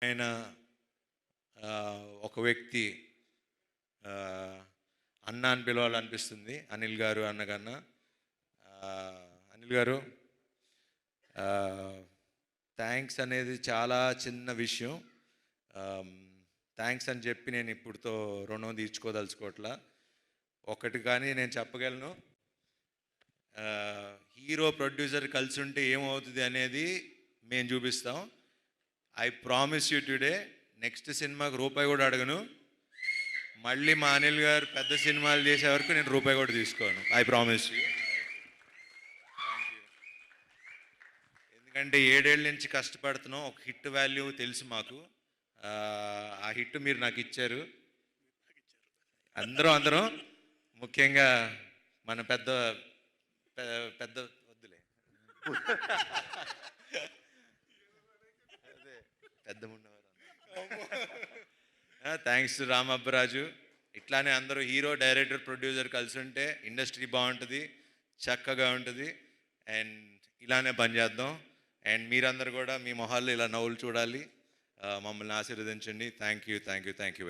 ఆయన ఒక వ్యక్తి అన్న అని పిలవాలనిపిస్తుంది. అనిల్ గారు అన్నకన్నా. అనిల్ గారు, థ్యాంక్స్ అనేది చాలా చిన్న విషయం. థ్యాంక్స్ అని చెప్పి నేను ఇప్పుడుతో రుణం తీర్చుకోదలుచుకోవట్లా. ఒకటి కానీ నేను చెప్పగలను, హీరో ప్రొడ్యూసర్ కలిసి ఉంటే ఏమవుతుంది అనేది మేము చూపిస్తాం. I promise you today, next సినిమాకి రూపాయి కూడా అడగను. మళ్ళీ మా అనిల్ గారు పెద్ద సినిమాలు చేసే వరకు నేను రూపాయి కూడా తీసుకోను. I promise you. ఎందుకంటే 7 ఏళ్ళ నుంచి కష్టపడుతున్నాం. ఒక హిట్ వాల్యూ తెలుసు మాకు. ఆ హిట్ మీరు నాకు ఇచ్చారు. అందరం ముఖ్యంగా మన పెద్ద పెద్ద వద్దులే అదే పెద్ద ఉన్నవారు. Thanks to Ram Abbaraju. ఇట్లానే అందరూ హీరో, డైరెక్టర్, ప్రొడ్యూసర్ కలిసి ఉంటే ఇండస్ట్రీ బాగుంటుంది, చక్కగా ఉంటుంది. అండ్ ఇలానే పనిచేద్దాం. అండ్ మీరందరూ కూడా మీ మొహాల్లో ఇలా నవ్వులు చూడాలి. మమ్మల్ని ఆశీర్వదించండి. Thank you very